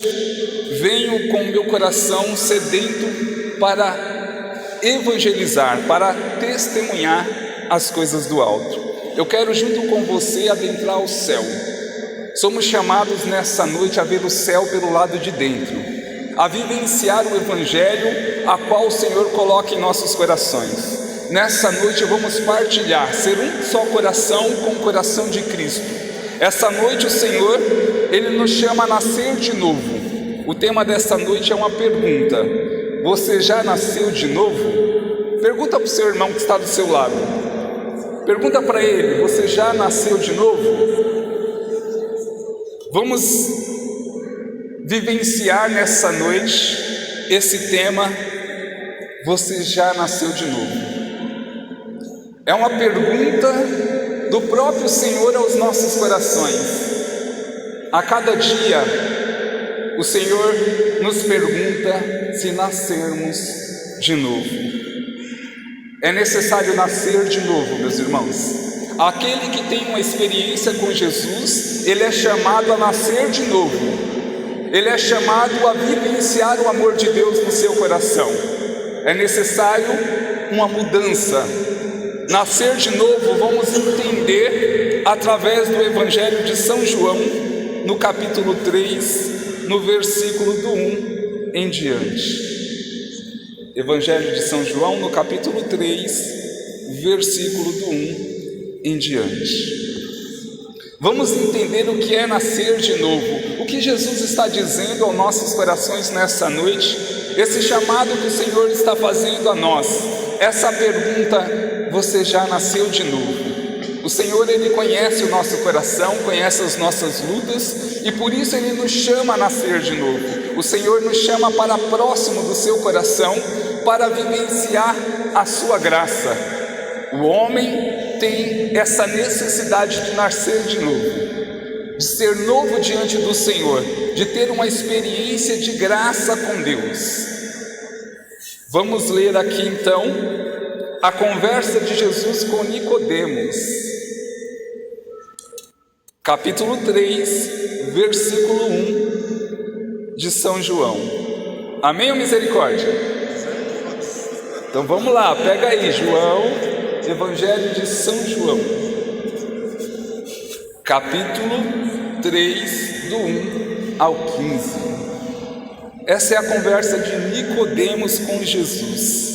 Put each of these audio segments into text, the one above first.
venho com meu coração sedento para evangelizar, para testemunhar as coisas do alto. Eu quero junto com você adentrar o céu. Somos chamados nessa noite a ver o céu pelo lado de dentro, a vivenciar o Evangelho a qual o Senhor coloca em nossos corações. Nessa noite vamos partilhar, ser um só coração com o coração de Cristo. Essa noite o Senhor, Ele nos chama a nascer de novo. O tema dessa noite é uma pergunta: você já nasceu de novo? Pergunta para o seu irmão que está do seu lado. Pergunta para ele: você já nasceu de novo? Vamos vivenciar nessa noite esse tema: você já nasceu de novo? É uma pergunta do próprio Senhor aos nossos corações. A cada dia o Senhor nos pergunta se nascermos de novo. É necessário nascer de novo, meus irmãos. Aquele que tem uma experiência com Jesus, ele é chamado a nascer de novo. Ele é chamado a vivenciar o amor de Deus no seu coração. É necessário uma mudança. Nascer de novo, vamos entender através do Evangelho de São João, no capítulo 3, no versículo do 1 em diante. Evangelho de São João, no capítulo 3, versículo do 1 em diante. Vamos entender o que é nascer de novo, o que Jesus está dizendo aos nossos corações nessa noite, esse chamado que o Senhor está fazendo a nós, essa pergunta: você já nasceu de novo? O Senhor, Ele conhece o nosso coração, conhece as nossas lutas, e por isso Ele nos chama a nascer de novo. O Senhor nos chama para próximo do seu coração, para vivenciar a sua graça. O homem tem essa necessidade de nascer de novo, de ser novo diante do Senhor, de ter uma experiência de graça com Deus. Vamos ler aqui então a conversa de Jesus com Nicodemos, capítulo 3, versículo 1 de São João. Amém ou misericórdia? Então vamos lá, pega aí, João, Evangelho de São João, capítulo 3, do 1 ao 15. Essa é a conversa de Nicodemos com Jesus.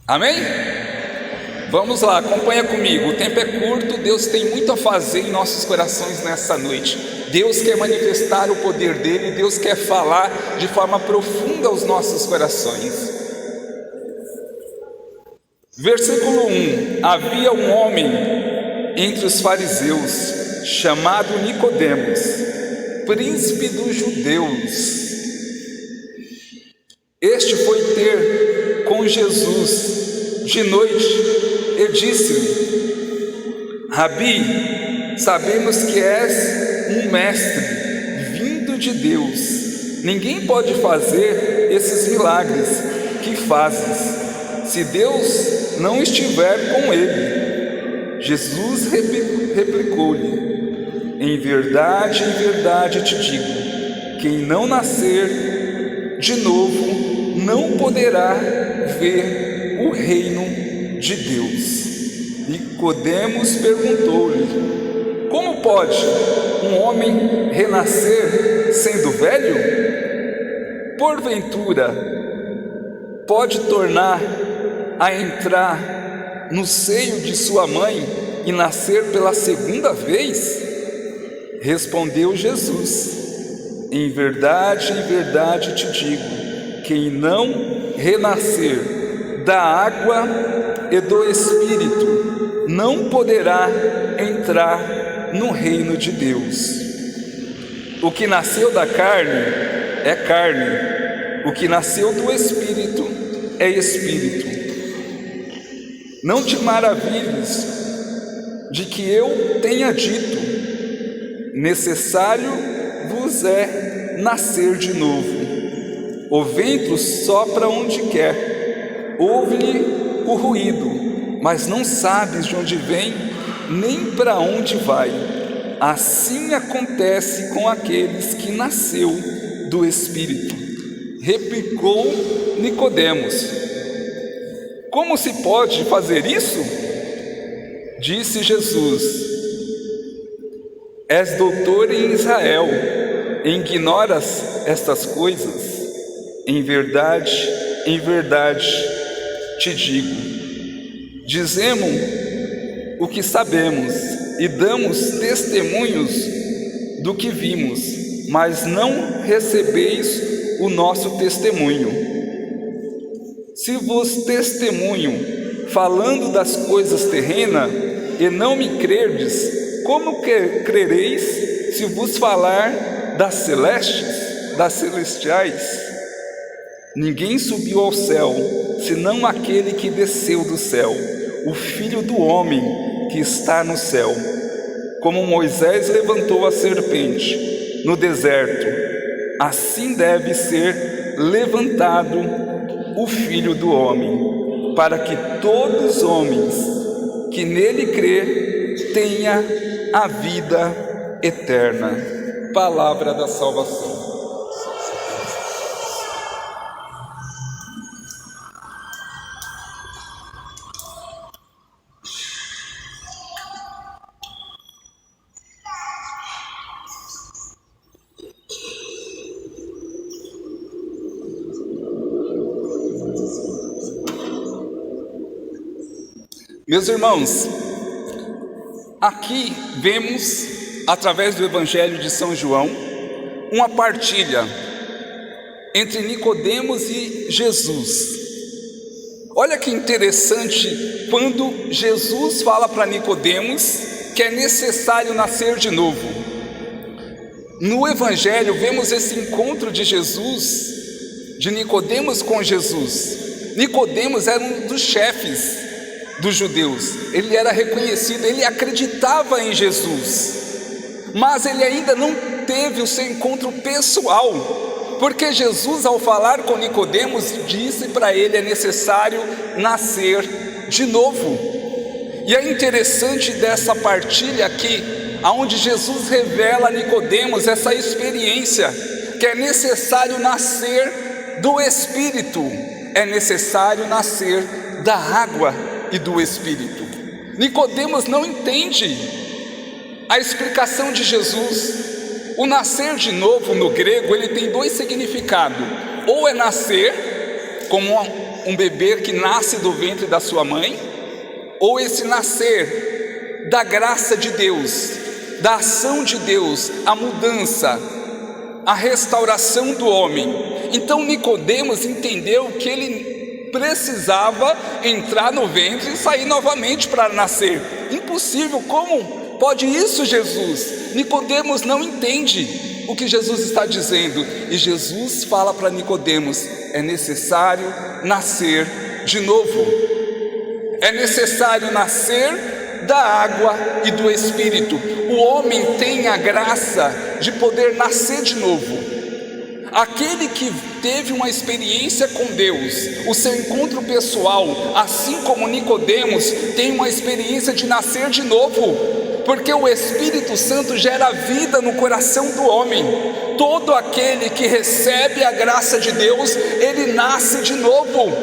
Amém? Vamos lá, acompanha comigo. O tempo é curto, Deus tem muito a fazer em nossos corações nessa noite. Deus quer manifestar o poder dele, Deus quer falar de forma profunda aos nossos corações. Versículo 1: havia um homem entre os fariseus, chamado Nicodemos, príncipe dos judeus. Este foi ter com Jesus de noite e disse-lhe: Rabi, sabemos que és um mestre vindo de Deus. Ninguém pode fazer esses milagres que fazes se Deus não estiver com ele. Jesus replicou-lhe: em verdade te digo, quem não nascer de novo não poderá ver o reino de Deus. Nicodemos perguntou-lhe: como pode um homem renascer sendo velho? Porventura pode tornar a entrar no seio de sua mãe e nascer pela segunda vez? Respondeu Jesus: em verdade te digo, quem não renascer da água e do Espírito não poderá entrar no reino de Deus. O que nasceu da carne é carne, o que nasceu do Espírito é Espírito. Não te maravilhes de que eu tenha dito: necessário vos é nascer de novo. O vento sopra onde quer, ouve-lhe o ruído, mas não sabes de onde vem, nem para onde vai. assim acontece com aqueles que nasceu do Espírito. Replicou Nicodemos. Como se pode fazer isso? Disse Jesus: és doutor em Israel, e ignoras estas coisas? Em verdade te digo, dizemos o que sabemos e damos testemunhos do que vimos, mas não recebeis o nosso testemunho. Se vos testemunho falando das coisas terrenas e não me crerdes, como crereis se vos falar das celestes, das celestiais? Ninguém subiu ao céu, senão aquele que desceu do céu, o Filho do homem que está no céu. Como Moisés levantou a serpente no deserto, assim deve ser levantado o Filho do homem, para que todos os homens que nele crê tenha a vida eterna. Palavra da salvação. Meus irmãos, aqui vemos, através do Evangelho de São João, uma partilha entre Nicodemos e Jesus. Olha que interessante quando Jesus fala para Nicodemos que é necessário nascer de novo. No Evangelho vemos esse encontro de Jesus, de Nicodemos com Jesus. Nicodemos era um dos chefes dos judeus, ele era reconhecido, ele acreditava em Jesus, mas ele ainda não teve o seu encontro pessoal, porque Jesus, ao falar com Nicodemos, disse para ele: é necessário nascer de novo. E é interessante dessa partilha aqui, aonde Jesus revela a Nicodemos essa experiência, que é necessário nascer do Espírito, é necessário nascer da água e do Espírito. Nicodemos não entende a explicação de Jesus. O nascer de novo no grego, ele tem dois significados: ou é nascer como um bebê que nasce do ventre da sua mãe, ou esse nascer da graça de Deus, da ação de Deus, a mudança, a restauração do homem. Então Nicodemos entendeu que ele precisava entrar no ventre e sair novamente para nascer. Impossível, como pode isso, Jesus? Nicodemos não entende o que Jesus está dizendo, e Jesus fala para Nicodemos: é necessário nascer de novo, é necessário nascer da água e do Espírito. O homem tem a graça de poder nascer de novo. Aquele que teve uma experiência com Deus, o seu encontro pessoal, assim como Nicodemos, tem uma experiência de nascer de novo, porque o Espírito Santo gera vida no coração do homem. Todo aquele que recebe a graça de Deus, ele nasce de novo.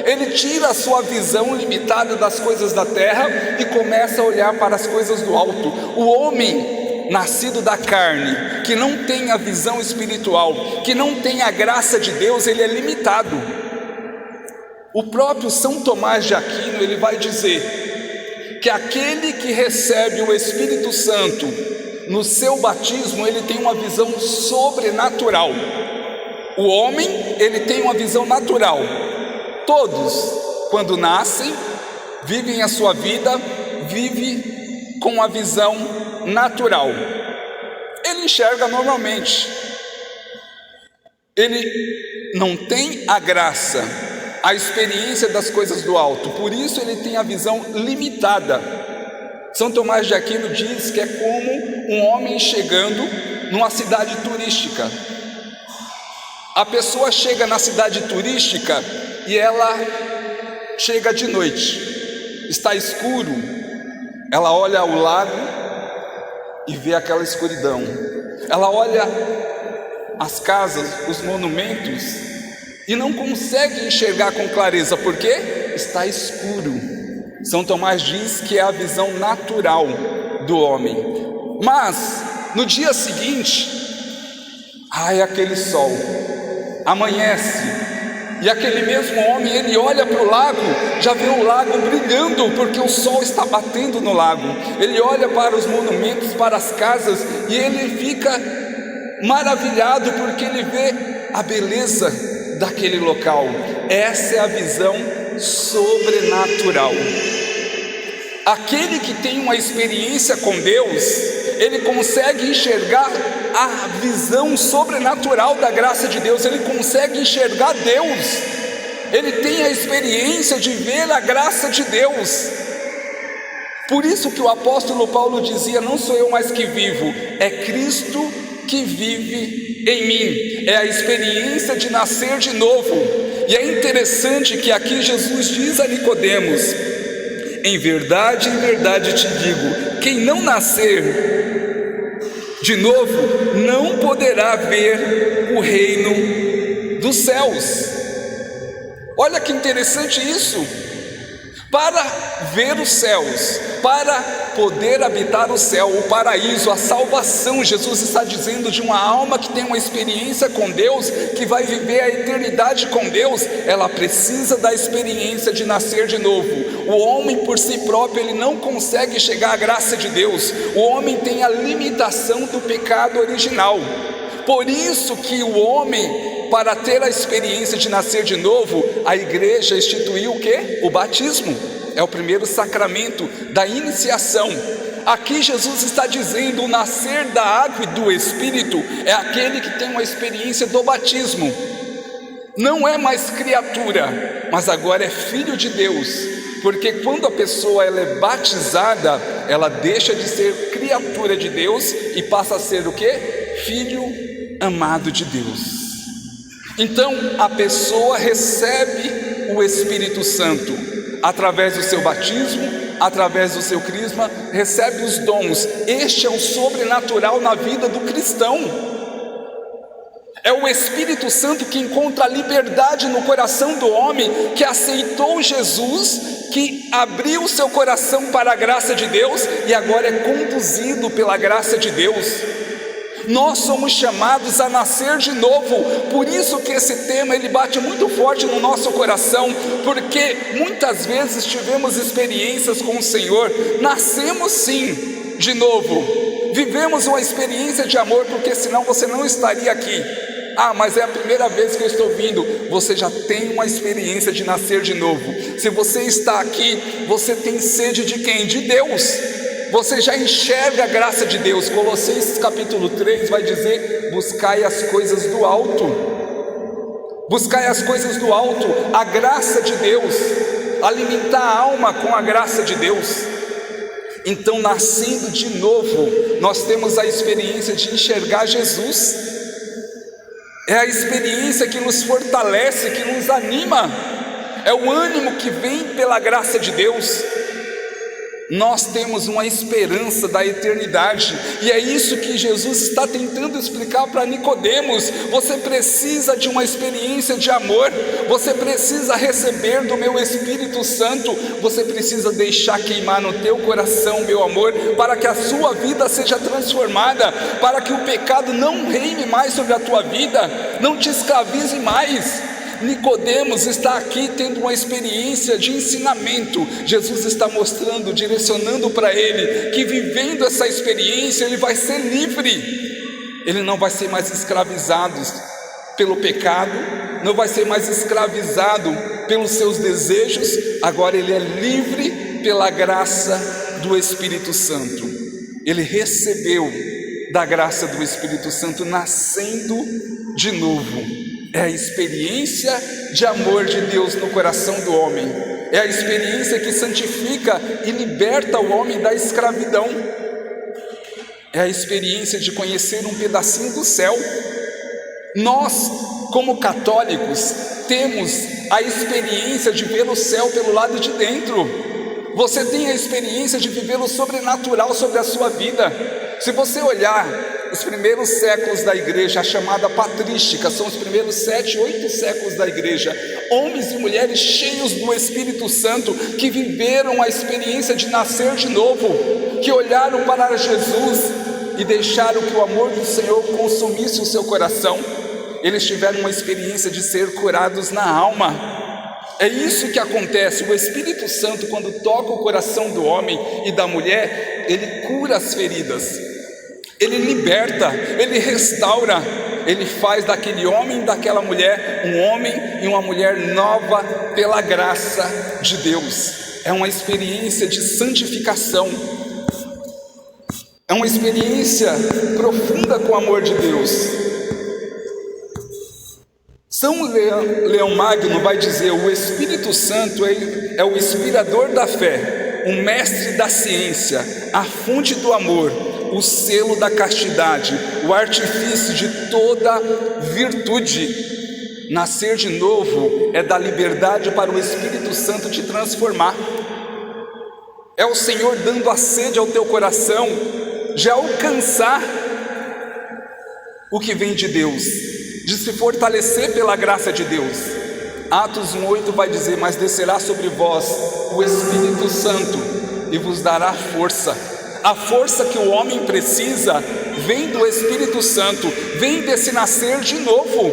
Ele tira a sua visão limitada das coisas da terra e começa a olhar para as coisas do alto. O homem nascido da carne, que não tem a visão espiritual, que não tem a graça de Deus, ele é limitado. O próprio São Tomás de Aquino, ele vai dizer que aquele que recebe o Espírito Santo no seu batismo, ele tem uma visão sobrenatural. O homem, ele tem uma visão natural. Todos, quando nascem, vivem a sua vida, vivem com a visão natural. Ele enxerga normalmente, ele não tem a graça, a experiência das coisas do alto, por isso ele tem a visão limitada. São Tomás de Aquino diz que é como um homem chegando numa cidade turística. A pessoa chega na cidade turística e ela chega de noite, está escuro, ela olha ao lago e vê aquela escuridão. Ela olha as casas, os monumentos, e não consegue enxergar com clareza, porque está escuro. São Tomás diz que é a visão natural do homem. Mas no dia seguinte, aquele sol, amanhece, e aquele mesmo homem, ele olha para o lago, já vê o lago brilhando, porque o sol está batendo no lago. Ele olha para os monumentos, para as casas, e ele fica maravilhado, porque ele vê a beleza daquele local. Essa é a visão sobrenatural. Aquele que tem uma experiência com Deus, ele consegue enxergar a visão sobrenatural da graça de Deus, ele consegue enxergar Deus, ele tem a experiência de ver a graça de Deus. Por isso que o apóstolo Paulo dizia: não sou eu mais que vivo, é Cristo que vive em mim. É a experiência de nascer de novo. E é interessante que aqui Jesus diz a Nicodemos: em verdade te digo, quem não nascer de novo não poderá ver o reino dos céus. Olha que interessante isso. Para ver os céus, para poder habitar o céu, o paraíso, a salvação, Jesus está dizendo de uma alma que tem uma experiência com Deus, que vai viver a eternidade com Deus, ela precisa da experiência de nascer de novo. O homem por si próprio, ele não consegue chegar à graça de Deus. O homem tem a limitação do pecado original. Por isso que o homem, para ter a experiência de nascer de novo, a igreja instituiu o quê? O batismo. É o primeiro sacramento da iniciação. Aqui Jesus está dizendo: o nascer da água e do Espírito é aquele que tem uma experiência do batismo. Não é mais criatura, mas agora é filho de Deus. Porque quando a pessoa ela é batizada, ela deixa de ser criatura de Deus e passa a ser o quê? Filho amado de Deus. Então a pessoa recebe o Espírito Santo através do seu batismo, através do seu crisma, recebe os dons. Este é o sobrenatural na vida do cristão. É o Espírito Santo que encontra a liberdade no coração do homem que aceitou Jesus, que abriu o seu coração para a graça de Deus e agora é conduzido pela graça de Deus. Nós somos chamados a nascer de novo. Por isso que esse tema ele bate muito forte no nosso coração, porque muitas vezes tivemos experiências com o Senhor, nascemos sim de novo, vivemos uma experiência de amor, porque senão você não estaria aqui. Mas é a primeira vez que eu estou vindo. Você já tem uma experiência de nascer de novo. Se você está aqui, você tem sede de quem? De Deus. Você já enxerga a graça de Deus. Colossenses capítulo 3 vai dizer: buscai as coisas do alto. Buscai as coisas do alto, a graça de Deus, alimentar a alma com a graça de Deus. Então, nascendo de novo, nós temos a experiência de enxergar Jesus. É a experiência que nos fortalece, que nos anima. É o ânimo que vem pela graça de Deus. Nós temos uma esperança da eternidade, e é isso que Jesus está tentando explicar para Nicodemos. Você precisa de uma experiência de amor, você precisa receber do meu Espírito Santo, você precisa deixar queimar no teu coração, meu amor, para que a sua vida seja transformada, para que o pecado não reine mais sobre a tua vida, não te escravize mais. Nicodemos está aqui tendo uma experiência de ensinamento. Jesus está mostrando, direcionando para ele que vivendo essa experiência ele vai ser livre. Ele não vai ser mais escravizado pelo pecado, não vai ser mais escravizado pelos seus desejos. Agora ele é livre pela graça do Espírito Santo. Ele recebeu da graça do Espírito Santo, nascendo de novo. É a experiência de amor de Deus no coração do homem. É a experiência que santifica e liberta o homem da escravidão. É a experiência de conhecer um pedacinho do céu. Nós, como católicos, temos a experiência de ver o céu pelo lado de dentro. Você tem a experiência de viver o sobrenatural sobre a sua vida. Se você olhar os primeiros séculos da igreja, a chamada patrística, são os primeiros 7, 8 séculos da igreja, homens e mulheres cheios do Espírito Santo, que viveram a experiência de nascer de novo, que olharam para Jesus e deixaram que o amor do Senhor consumisse o seu coração. Eles tiveram uma experiência de ser curados na alma. É isso que acontece. O Espírito Santo, quando toca o coração do homem e da mulher, ele cura as feridas, ele liberta, ele restaura, ele faz daquele homem e daquela mulher um homem e uma mulher nova pela graça de Deus. É uma experiência de santificação, é uma experiência profunda com o amor de Deus. São Leão Magno vai dizer: o Espírito Santo é o inspirador da fé, o mestre da ciência, a fonte do amor, o selo da castidade, o artifício de toda virtude. Nascer de novo é dar liberdade para o Espírito Santo te transformar. É o Senhor dando a sede ao teu coração de alcançar o que vem de Deus, de se fortalecer pela graça de Deus. Atos 1:8 vai dizer: mas descerá sobre vós o Espírito Santo e vos dará força. A força que o homem precisa vem do Espírito Santo, vem desse nascer de novo.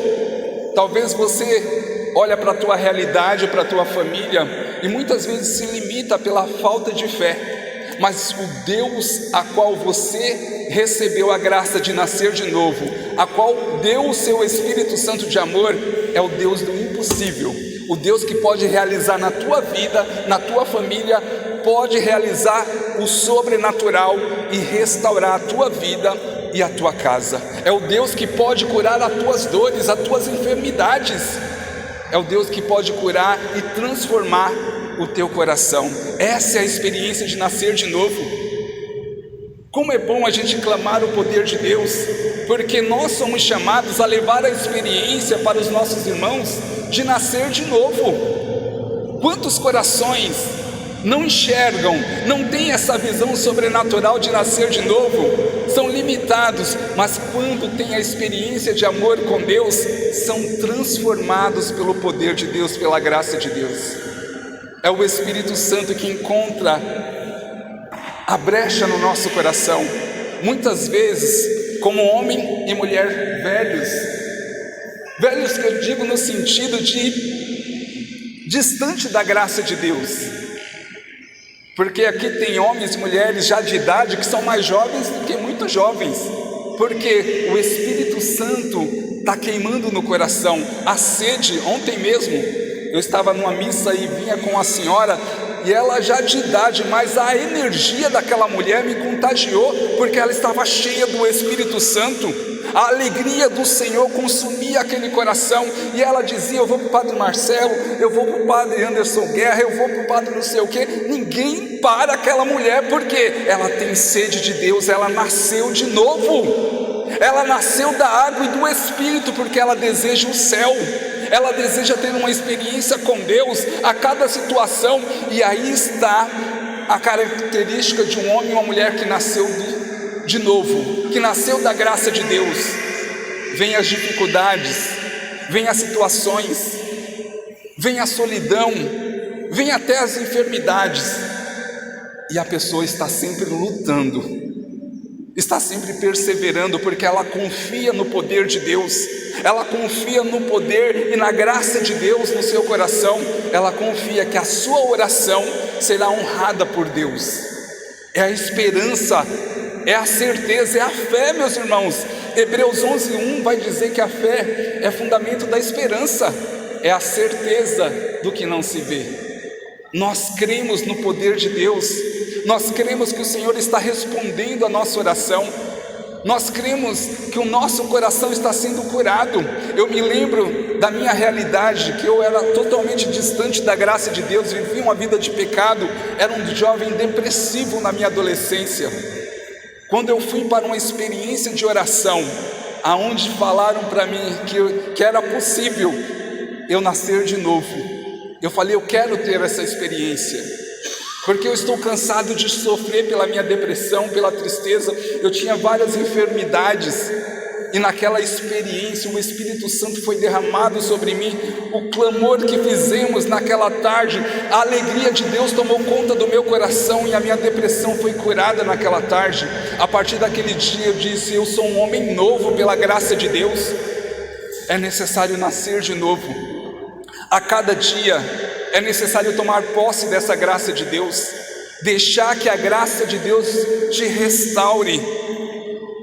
Talvez você olha para a tua realidade, para a tua família, e muitas vezes se limita pela falta de fé. Mas o Deus a qual você recebeu a graça de nascer de novo, a qual deu o seu Espírito Santo de amor, é o Deus do impossível. O Deus que pode realizar na tua vida, na tua família, pode realizar o sobrenatural e restaurar a tua vida e a tua casa. É o Deus que pode curar as tuas dores, as tuas enfermidades. É o Deus que pode curar e transformar o teu coração. Essa é a experiência de nascer de novo. Como é bom a gente clamar o poder de Deus, porque nós somos chamados a levar a experiência para os nossos irmãos de nascer de novo. Quantos corações não enxergam, não têm essa visão sobrenatural de nascer de novo, são limitados, mas quando têm a experiência de amor com Deus, são transformados pelo poder de Deus, pela graça de Deus. É o Espírito Santo que encontra a brecha no nosso coração. Muitas vezes, como homem e mulher velhos que eu digo no sentido de distante da graça de Deus, porque aqui tem homens e mulheres já de idade que são mais jovens do que muito jovens, porque o Espírito Santo está queimando no coração, a sede. Ontem mesmo eu estava numa missa e vinha com a senhora, e ela já de idade, mas a energia daquela mulher me contagiou, porque ela estava cheia do Espírito Santo. A alegria do Senhor consumia aquele coração, e ela dizia: eu vou para o Padre Marcelo, eu vou para o Padre Anderson Guerra, eu vou para o Padre não sei o que. Ninguém para aquela mulher, porque ela tem sede de Deus, ela nasceu de novo, ela nasceu da água e do Espírito, porque ela deseja o céu. Ela deseja ter uma experiência com Deus a cada situação, e aí está a característica de um homem e uma mulher que nasceu de novo, que nasceu da graça de Deus. Vem as dificuldades, vem as situações, vem a solidão, vem até as enfermidades, e a pessoa está sempre lutando, está sempre perseverando, porque ela confia no poder de Deus, ela confia no poder e na graça de Deus no seu coração, ela confia que a sua oração será honrada por Deus. É a esperança, é a certeza, é a fé, meus irmãos. Hebreus 11:1 vai dizer que a fé é fundamento da esperança, é a certeza do que não se vê. Nós cremos no poder de Deus, nós cremos que o Senhor está respondendo a nossa oração, nós cremos que o nosso coração está sendo curado. Eu me lembro da minha realidade, que eu era totalmente distante da graça de Deus, vivia uma vida de pecado, era um jovem depressivo na minha adolescência. Quando eu fui para uma experiência de oração, aonde falaram para mim que era possível eu nascer de novo, eu falei: eu quero ter essa experiência. porque eu estou cansado de sofrer pela minha depressão, pela tristeza. Eu tinha várias enfermidades, e naquela experiência o Espírito Santo foi derramado sobre mim. O clamor que fizemos naquela tarde, a alegria de Deus tomou conta do meu coração, e a minha depressão foi curada naquela tarde. A partir daquele dia eu disse: eu sou um homem novo pela graça de Deus. É necessário nascer de novo. A cada dia é necessário tomar posse dessa graça de Deus, deixar que a graça de Deus te restaure,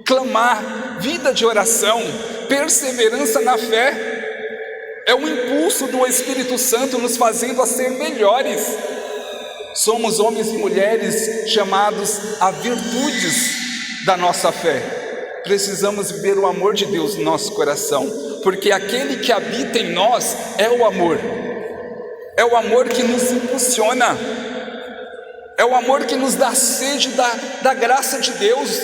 clamar, vida de oração, perseverança na fé. É o impulso do Espírito Santo nos fazendo a ser melhores. Somos homens e mulheres chamados a virtudes da nossa fé. Precisamos viver o amor de Deus no nosso coração, porque aquele que habita em nós é o amor. É o amor que nos impulsiona, é o amor que nos dá sede da graça de Deus.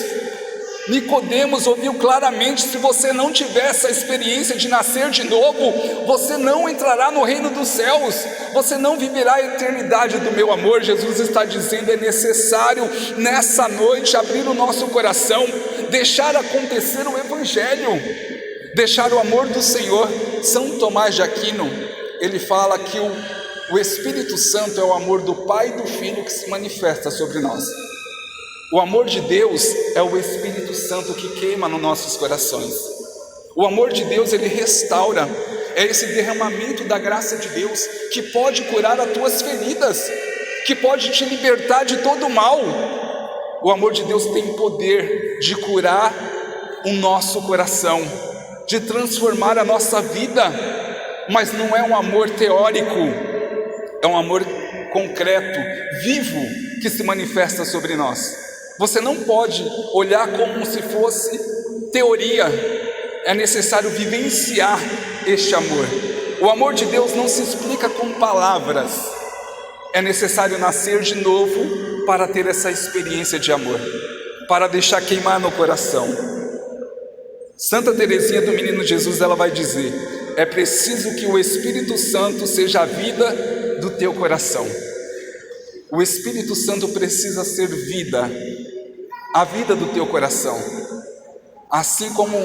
Nicodemos ouviu claramente: se você não tiver essa experiência de nascer de novo, você não entrará no reino dos céus, você não viverá a eternidade do meu amor. Jesus está dizendo: é necessário nessa noite abrir o nosso coração, deixar acontecer o Evangelho, deixar o amor do Senhor. São Tomás de Aquino, ele fala que o Espírito Santo é o amor do Pai e do Filho que se manifesta sobre nós. O amor de Deus é o Espírito Santo que queima nos nossos corações. O amor de Deus, ele restaura. É esse derramamento da graça de Deus que pode curar as tuas feridas, que pode te libertar de todo o mal. O amor de Deus tem poder de curar o nosso coração, de transformar a nossa vida. Mas não é um amor teórico, é um amor concreto, vivo, que se manifesta sobre nós. Você não pode olhar como se fosse teoria, é necessário vivenciar este amor. O amor de Deus não se explica com palavras, é necessário nascer de novo para ter essa experiência de amor, para deixar queimar no coração. Santa Teresinha do Menino Jesus, ela vai dizer: é preciso que o Espírito Santo seja a vida do teu coração. O Espírito Santo precisa ser vida, a vida do teu coração. Assim como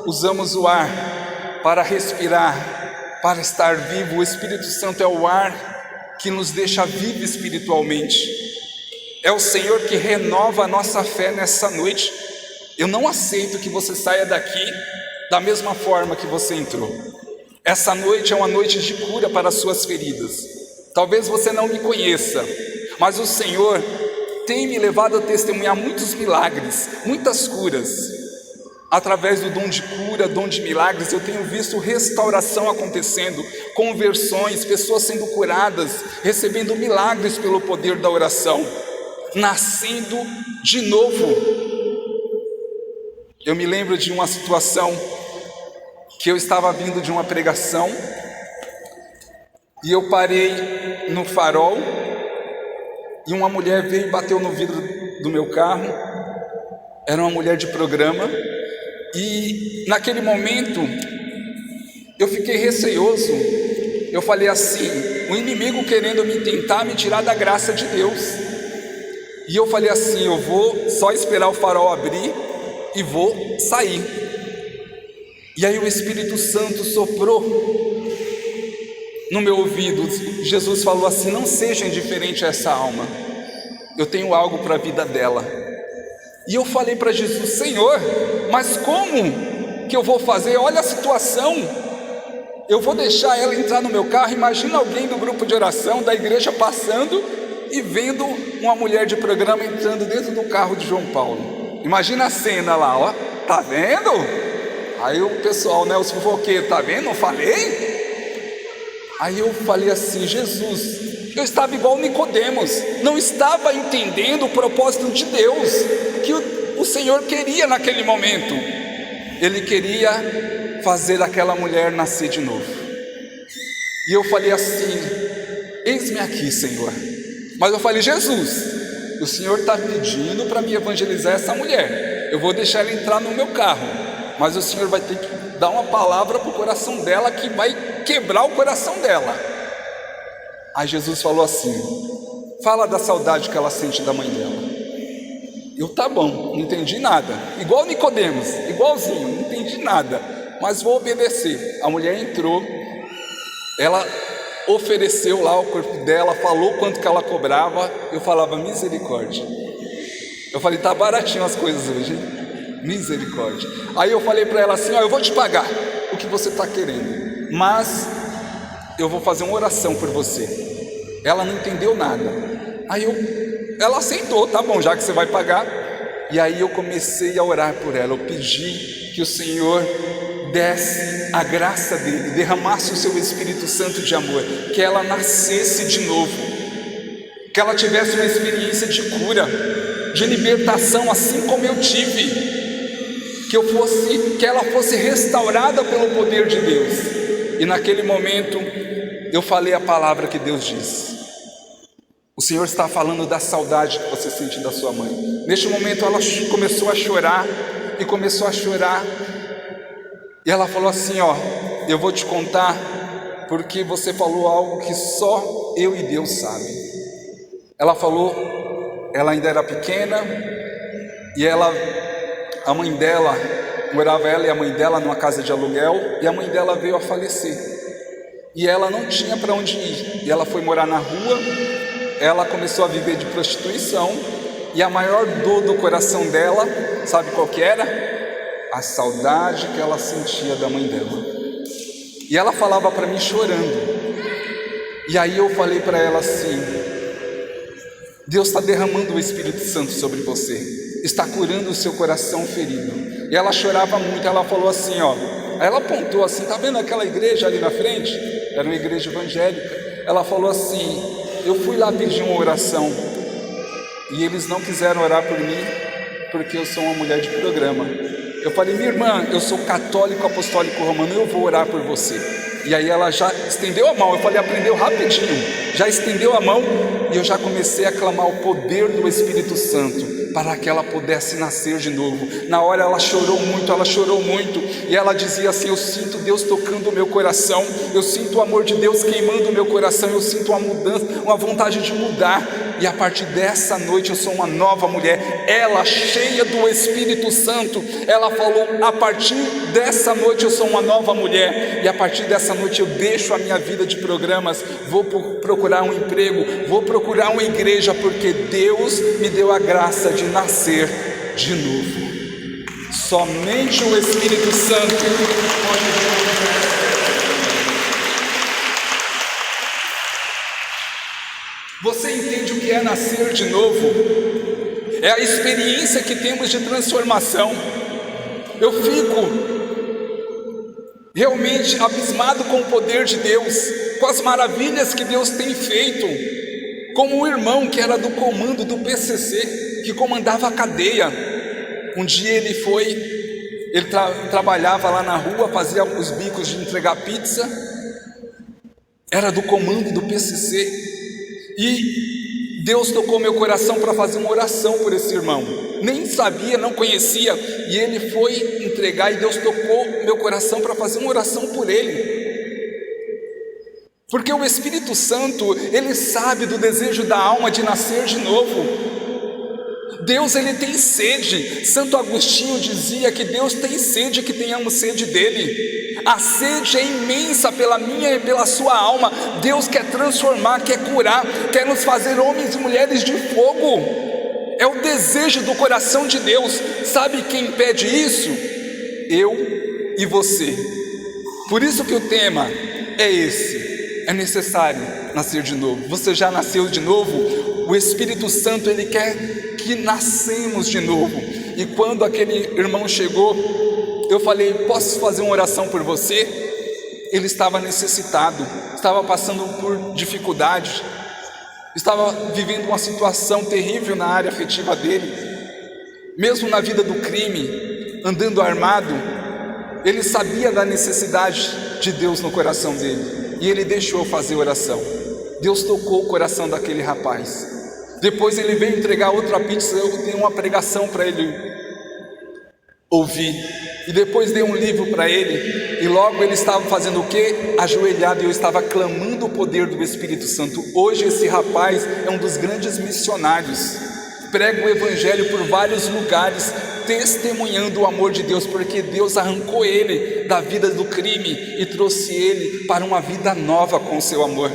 usamos o ar para respirar, para estar vivo, o Espírito Santo é o ar que nos deixa vivo espiritualmente. É o Senhor que renova a nossa fé nessa noite. Eu não aceito que você saia daqui da mesma forma que você entrou. Essa noite é uma noite de cura para as suas feridas. Talvez você não me conheça, mas o Senhor tem me levado a testemunhar muitos milagres, muitas curas. Através do dom de cura, dom de milagres, eu tenho visto restauração acontecendo, conversões, pessoas sendo curadas, recebendo milagres pelo poder da oração, nascendo de novo. Eu me lembro de uma situação que eu estava vindo de uma pregação e eu parei no farol e uma mulher veio e bateu no vidro do meu carro. Era uma mulher de programa e naquele momento eu fiquei receoso. Eu falei assim: o inimigo querendo me tentar me tirar da graça de Deus. E eu falei assim: eu vou só esperar o farol abrir e vou sair. E aí o Espírito Santo soprou no meu ouvido. Jesus falou assim: não seja indiferente a essa alma, eu tenho algo para a vida dela. E eu falei para Jesus: Senhor, mas como que eu vou fazer? Olha a situação, eu vou deixar ela entrar no meu carro? Imagina alguém do grupo de oração da igreja passando e vendo uma mulher de programa entrando dentro do carro de João Paulo. Imagina a cena lá, ó, tá vendo? Aí o pessoal, né, os fofoqueiros, tá vendo? Não falei? Aí eu falei assim: Jesus, eu estava igual Nicodemos, não estava entendendo o propósito de Deus, que o Senhor queria naquele momento. Ele queria fazer aquela mulher nascer de novo. E eu falei assim: eis-me aqui, Senhor. Mas eu falei: Jesus, o Senhor está pedindo para me evangelizar essa mulher, eu vou deixar ela entrar no meu carro, mas o Senhor vai ter que dar uma palavra para o coração dela que vai quebrar o coração dela. Aí Jesus falou assim: fala da saudade que ela sente da mãe dela. Eu, tá bom, não entendi nada. Igual Nicodemos, igualzinho, não entendi nada, mas vou obedecer. A mulher entrou, ela ofereceu lá o corpo dela, falou quanto que ela cobrava. Eu falava, misericórdia. Eu falei, tá baratinho as coisas hoje, hein? Misericórdia. Aí eu falei para ela assim, ó, eu vou te pagar o que você está querendo, mas eu vou fazer uma oração por você. Ela não entendeu nada. Aí ela aceitou, tá bom, já que você vai pagar. E aí eu comecei a orar por ela. Eu pedi que o Senhor desse a graça dele, derramasse o seu Espírito Santo de amor, que ela nascesse de novo, que ela tivesse uma experiência de cura, de libertação, assim como eu tive, que ela fosse restaurada pelo poder de Deus. E naquele momento eu falei a palavra que Deus disse. O Senhor está falando da saudade que você sente da sua mãe. Neste momento ela começou a chorar, e começou a chorar, e ela falou assim, ó, eu vou te contar, porque você falou algo que só eu e Deus sabem. Ela falou, ela ainda era pequena, e a mãe dela, morava ela e a mãe dela numa casa de aluguel, e a mãe dela veio a falecer, e ela não tinha para onde ir, e ela foi morar na rua. Ela começou a viver de prostituição, e a maior dor do coração dela, sabe qual que era? A saudade que ela sentia da mãe dela. E ela falava para mim chorando. E aí eu falei para ela assim, Deus está derramando o Espírito Santo sobre você, está curando o seu coração ferido. E ela chorava muito. Ela falou assim, ó, aí ela apontou assim, tá vendo aquela igreja ali na frente? Era uma igreja evangélica. Ela falou assim, eu fui lá pedir uma oração, e eles não quiseram orar por mim, porque eu sou uma mulher de programa. Eu falei, minha irmã, eu sou católico apostólico romano, eu vou orar por você. E aí ela já estendeu a mão. Eu falei, aprendeu rapidinho, já estendeu a mão, e eu já comecei a clamar o poder do Espírito Santo, para que ela pudesse nascer de novo. Na hora ela chorou muito, e ela dizia assim, eu sinto Deus tocando o meu coração, eu sinto o amor de Deus queimando o meu coração, eu sinto uma mudança, uma vontade de mudar, e a partir dessa noite eu sou uma nova mulher. Ela, cheia do Espírito Santo, ela falou, a partir dessa noite eu sou uma nova mulher, e a partir dessa noite eu deixo a minha vida de programas, vou procurar um emprego, vou procurar uma igreja, porque Deus me deu a graça de nascer de novo. Somente o Espírito Santo pode. Você entende o que é nascer de novo? É a experiência que temos de transformação. Eu fico realmente abismado com o poder de Deus, com as maravilhas que Deus tem feito. Como o irmão que era do comando do PCC, que comandava a cadeia. Um dia ele trabalhava lá na rua, fazia os bicos de entregar pizza, era do comando do PCC, e Deus tocou meu coração para fazer uma oração por esse irmão. Nem sabia, não conhecia, e ele foi entregar, e Deus tocou meu coração para fazer uma oração por ele. Porque o Espírito Santo, ele sabe do desejo da alma de nascer de novo. Deus, ele tem sede. Santo Agostinho dizia que Deus tem sede, que tenhamos sede dele. A sede é imensa pela minha e pela sua alma. Deus quer transformar, quer curar, quer nos fazer homens e mulheres de fogo. É o desejo do coração de Deus. Sabe quem pede isso? Eu e você. Por isso que o tema é esse. É necessário nascer de novo. Você já nasceu de novo? O Espírito Santo, ele quer que nascemos de novo. E quando aquele irmão chegou, eu falei, posso fazer uma oração por você? Ele estava necessitado, estava passando por dificuldades, estava vivendo uma situação terrível na área afetiva dele. Mesmo na vida do crime, andando armado, ele sabia da necessidade de Deus no coração dele. E ele deixou fazer oração. Deus tocou o coração daquele rapaz. Depois ele veio entregar outra pizza. Eu tenho uma pregação para ele ouvi. E depois dei um livro para ele, e logo ele estava fazendo o quê? Ajoelhado, e eu estava clamando o poder do Espírito Santo. Hoje esse rapaz é um dos grandes missionários, prega o evangelho por vários lugares, testemunhando o amor de Deus, porque Deus arrancou ele da vida do crime e trouxe ele para uma vida nova com o seu amor.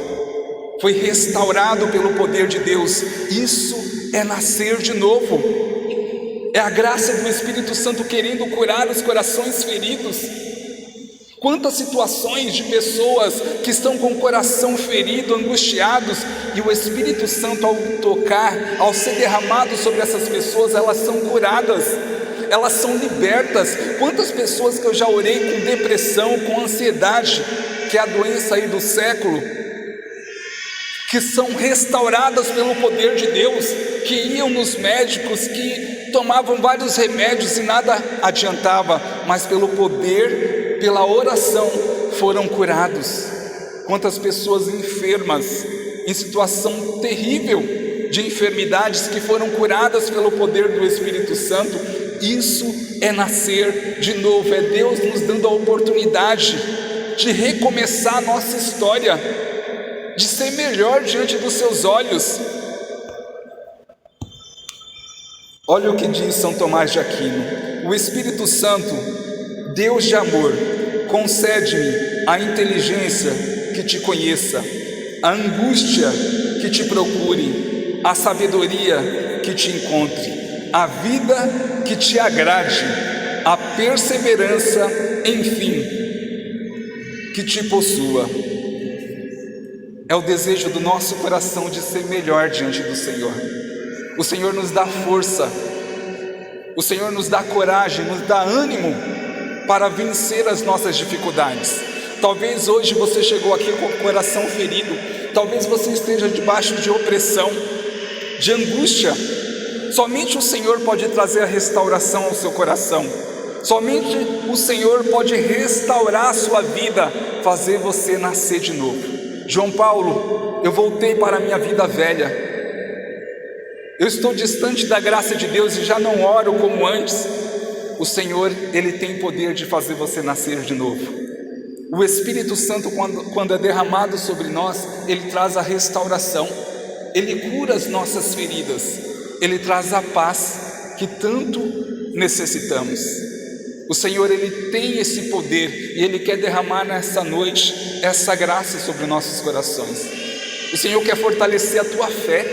Foi restaurado pelo poder de Deus. Isso é nascer de novo. É a graça do Espírito Santo querendo curar os corações feridos. Quantas situações de pessoas que estão com o coração ferido, angustiados, e o Espírito Santo, ao tocar, ao ser derramado sobre essas pessoas, elas são curadas, elas são libertas. Quantas pessoas que eu já orei com depressão, com ansiedade, que é a doença aí do século, que são restauradas pelo poder de Deus, que iam nos médicos, que tomavam vários remédios e nada adiantava, mas pelo poder, pela oração, foram curados. Quantas pessoas enfermas, em situação terrível de enfermidades, que foram curadas pelo poder do Espírito Santo. Isso é nascer de novo, é Deus nos dando a oportunidade de recomeçar a nossa história, de ser melhor diante dos seus olhos. Olha o que diz São Tomás de Aquino: o Espírito Santo, Deus de amor, concede-me a inteligência que te conheça, a angústia que te procure, a sabedoria que te encontre, a vida que te agrade, a perseverança, enfim, que te possua. É o desejo do nosso coração de ser melhor diante do Senhor. O Senhor nos dá força, o Senhor nos dá coragem, nos dá ânimo para vencer as nossas dificuldades. Talvez hoje você chegou aqui com o coração ferido, talvez você esteja debaixo de opressão, de angústia. Somente o Senhor pode trazer a restauração ao seu coração. Somente o Senhor pode restaurar a sua vida, fazer você nascer de novo. João Paulo: eu voltei para a minha vida velha, eu estou distante da graça de Deus e já não oro como antes. O Senhor, Ele tem poder de fazer você nascer de novo. O Espírito Santo, quando é derramado sobre nós, Ele traz a restauração, Ele cura as nossas feridas, Ele traz a paz que tanto necessitamos. O Senhor, Ele tem esse poder e Ele quer derramar nessa noite essa graça sobre nossos corações. O Senhor quer fortalecer a tua fé,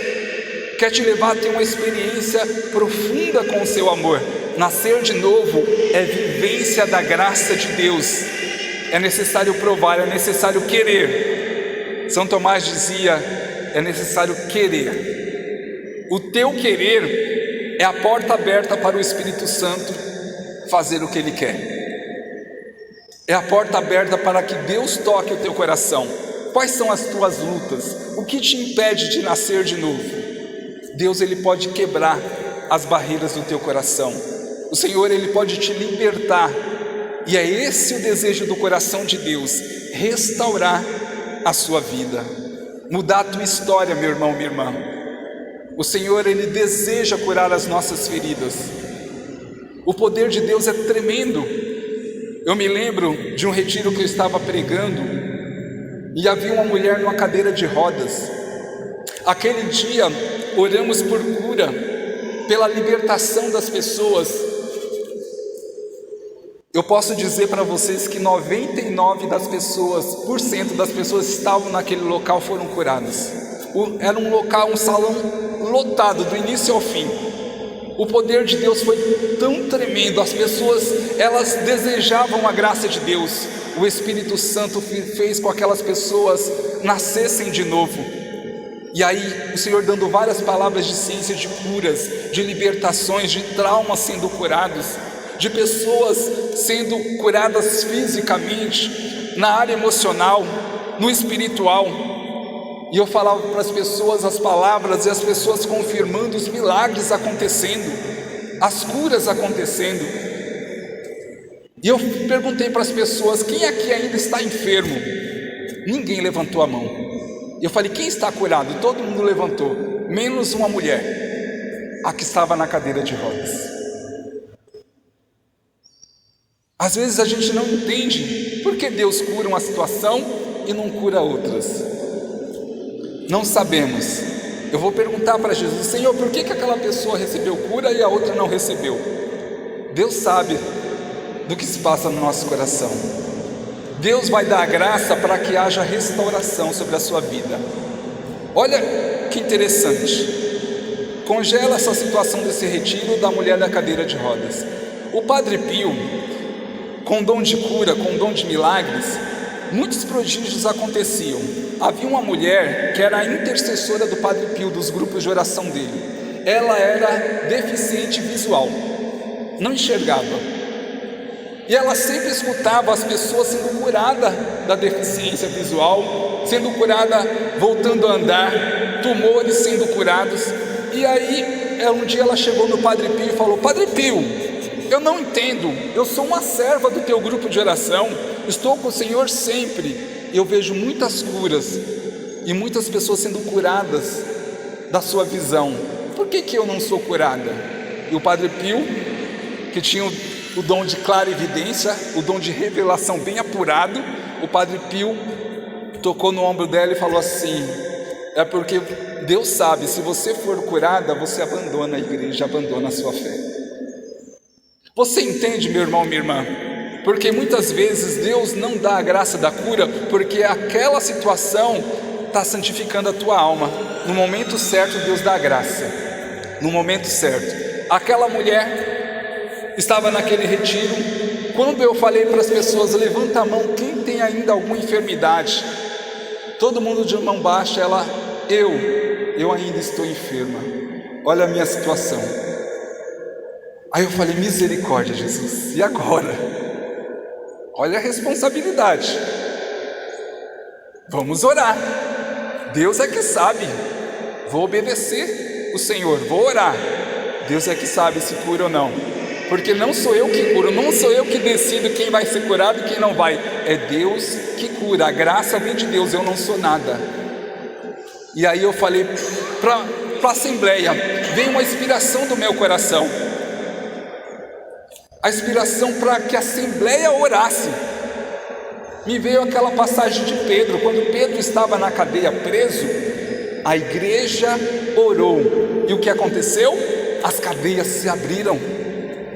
quer te levar a ter uma experiência profunda com o seu amor. Nascer de novo é vivência da graça de Deus. É necessário provar, é necessário querer. São Tomás dizia: é necessário querer. O teu querer é a porta aberta para o Espírito Santo fazer o que Ele quer. É a porta aberta para que Deus toque o teu coração. Quais são as tuas lutas? O que te impede de nascer de novo? Deus, Ele pode quebrar as barreiras do teu coração. O Senhor, Ele pode te libertar. E é esse o desejo do coração de Deus: restaurar a sua vida, mudar a tua história, meu irmão, minha irmã. O Senhor, Ele deseja curar as nossas feridas. O poder de Deus é tremendo. Eu me lembro de um retiro que eu estava pregando e havia uma mulher numa cadeira de rodas. Aquele dia oramos por cura, pela libertação das pessoas. Eu posso dizer para vocês que 99% das pessoas que estavam naquele local foram curadas. Era um local, um salão lotado do início ao fim. O poder de Deus foi tão tremendo, as pessoas, elas desejavam a graça de Deus. O Espírito Santo fez com que aquelas pessoas nascessem de novo. E aí o Senhor dando várias palavras de ciência, de curas, de libertações, de traumas sendo curados, de pessoas sendo curadas fisicamente, na área emocional, no espiritual. E eu falava para as pessoas as palavras e as pessoas confirmando os milagres acontecendo, as curas acontecendo. E eu perguntei para as pessoas: quem aqui ainda está enfermo? Ninguém levantou a mão. E eu falei: quem está curado? Todo mundo levantou, menos uma mulher, a que estava na cadeira de rodas. Às vezes a gente não entende por que Deus cura uma situação e não cura outras. Não sabemos. Eu vou perguntar para Jesus: Senhor, por que aquela pessoa recebeu cura e a outra não recebeu? Deus sabe do que se passa no nosso coração. Deus vai dar a graça para que haja restauração sobre a sua vida. Olha que interessante. Congela essa situação desse retiro da mulher da cadeira de rodas. O Padre Pio, com dom de cura, com dom de milagres, muitos prodígios aconteciam. Havia uma mulher que era a intercessora do Padre Pio, dos grupos de oração dele. Ela era deficiente visual, não enxergava. E ela sempre escutava as pessoas sendo curadas da deficiência visual, sendo curada, voltando a andar, tumores sendo curados. E aí, um dia ela chegou no Padre Pio e falou: Padre Pio, eu não entendo, eu sou uma serva do teu grupo de oração, estou com o Senhor sempre, eu vejo muitas curas e muitas pessoas sendo curadas da sua visão, por que eu não sou curada? E o Padre Pio, que tinha o dom de clarividência, o dom de revelação bem apurado, o Padre Pio tocou no ombro dela e falou assim: é porque Deus sabe, se você for curada, você abandona a igreja, abandona a sua fé. Você entende, meu irmão, minha irmã? Porque muitas vezes Deus não dá a graça da cura, porque aquela situação está santificando a tua alma. No momento certo Deus dá a graça, no momento certo. Aquela mulher estava naquele retiro. Quando eu falei para as pessoas: levanta a mão, quem tem ainda alguma enfermidade? Todo mundo de mão baixa. Ela: eu ainda estou enferma, olha a minha situação. Aí eu falei: misericórdia, Jesus, e agora? Olha a responsabilidade. Vamos orar, Deus é que sabe. Vou obedecer o Senhor, vou orar. Deus é que sabe se cura ou não, porque não sou eu que curo, não sou eu que decido quem vai ser curado e quem não vai. É Deus que cura, a graça vem de Deus, eu não sou nada. E aí eu falei para a assembleia, veio uma inspiração do meu coração, a inspiração para que a assembleia orasse. Me veio aquela passagem de Pedro, quando Pedro estava na cadeia preso, a igreja orou, e o que aconteceu? As cadeias se abriram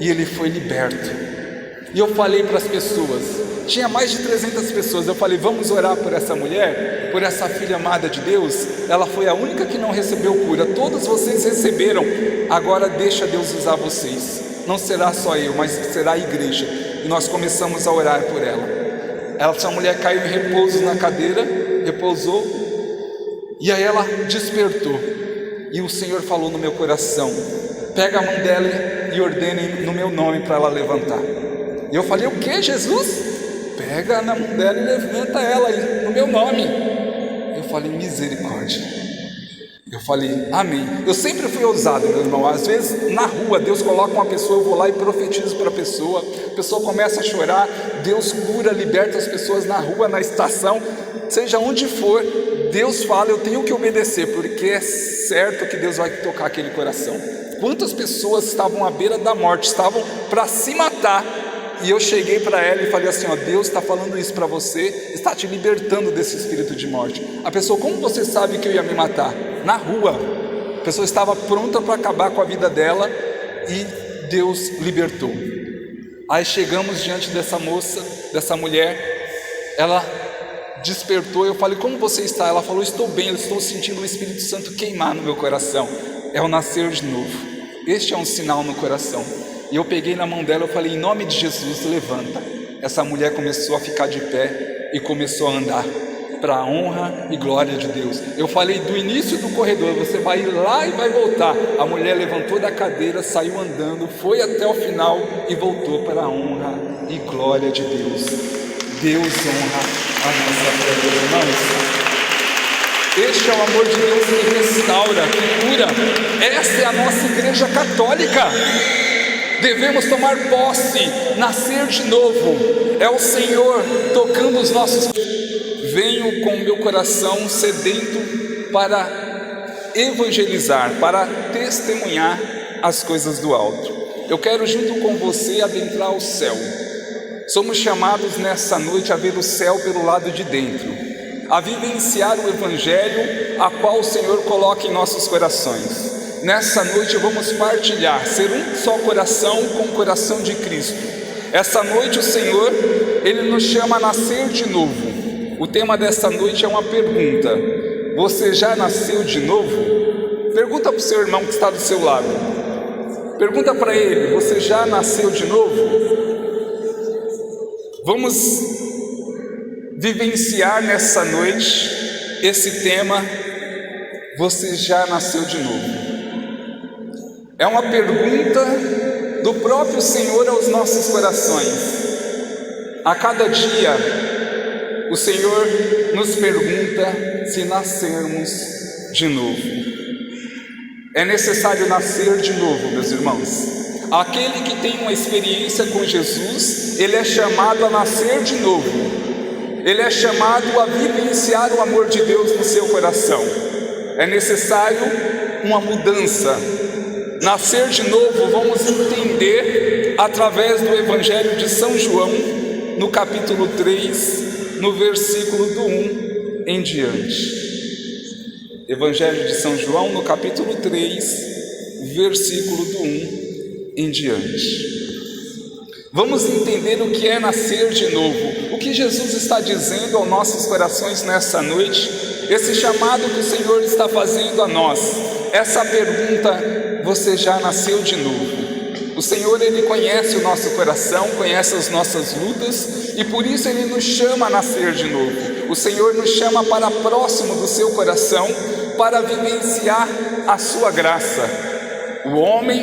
e ele foi liberto. E eu falei para as pessoas, tinha mais de 300 pessoas, eu falei: vamos orar por essa mulher, por essa filha amada de Deus. Ela foi a única que não recebeu cura, todos vocês receberam, agora deixa Deus usar vocês. Não será só eu, mas será a igreja. E nós começamos a orar por ela. Essa mulher caiu em repouso na cadeira, repousou, e aí ela despertou. E o Senhor falou no meu coração: pega a mão dela e ordene no meu nome para ela levantar. E eu falei: o que, Jesus? Pega na mão dela e levanta ela no meu nome. Eu falei: misericórdia. Eu falei: amém. Eu sempre fui ousado, meu irmão. Às vezes na rua Deus coloca uma pessoa, eu vou lá e profetizo para a pessoa começa a chorar, Deus cura, liberta as pessoas na rua, na estação, seja onde for, Deus fala, eu tenho que obedecer, porque é certo que Deus vai tocar aquele coração. Quantas pessoas estavam à beira da morte, estavam para se matar, e eu cheguei para ela e falei assim: ó, Deus está falando isso para você, está te libertando desse espírito de morte. A pessoa: como você sabe que eu ia me matar? Na rua, a pessoa estava pronta para acabar com a vida dela, e Deus libertou. Aí chegamos diante dessa moça, dessa mulher, ela despertou. Eu falei: como você está? Ela falou: estou bem, eu estou sentindo o Espírito Santo queimar no meu coração. É o nascer de novo, este é um sinal no coração. E eu peguei na mão dela, eu falei: em nome de Jesus, levanta. Essa mulher começou a ficar de pé e começou a andar, para a honra e glória de Deus. Eu falei: do início do corredor, você vai ir lá e vai voltar. A mulher levantou da cadeira, saiu andando, foi até o final e voltou para a honra e glória de Deus. Deus honra a nossa fé, meus irmãos. Este é o amor de Deus que restaura, que cura. Essa é a nossa igreja católica. Devemos tomar posse, nascer de novo. É o Senhor tocando os nossos. Venho com o meu coração sedento para evangelizar, para testemunhar as coisas do alto. Eu quero junto com você adentrar o céu. somos chamados nessa noite a ver o céu pelo lado de dentro, a vivenciar o Evangelho a qual o Senhor coloca em nossos corações. Nessa noite vamos partilhar, ser um só coração com o coração de Cristo. Essa noite o Senhor, Ele nos chama a nascer de novo. O tema dessa noite é uma pergunta: você já nasceu de novo? Pergunta para o seu irmão que está do seu lado. Pergunta para ele: você já nasceu de novo? Vamos vivenciar nessa noite esse tema: você já nasceu de novo. É uma pergunta do próprio Senhor aos nossos corações. A cada dia o Senhor nos pergunta se nascermos de novo. É necessário nascer de novo, meus irmãos. Aquele que tem uma experiência com Jesus, ele é chamado a nascer de novo. Ele é chamado a vivenciar o amor de Deus no seu coração. É necessário uma mudança. Nascer de novo, vamos entender através do Evangelho de São João, no capítulo 3, no versículo do 1 em diante. Evangelho de São João, no capítulo 3, versículo do 1 em diante. Vamos entender o que é nascer de novo, o que Jesus está dizendo aos nossos corações nessa noite, esse chamado que o Senhor está fazendo a nós, essa pergunta: você já nasceu de novo? O Senhor, Ele conhece o nosso coração, conhece as nossas lutas, e por isso Ele nos chama a nascer de novo. O Senhor nos chama para próximo do seu coração, para vivenciar a sua graça. O homem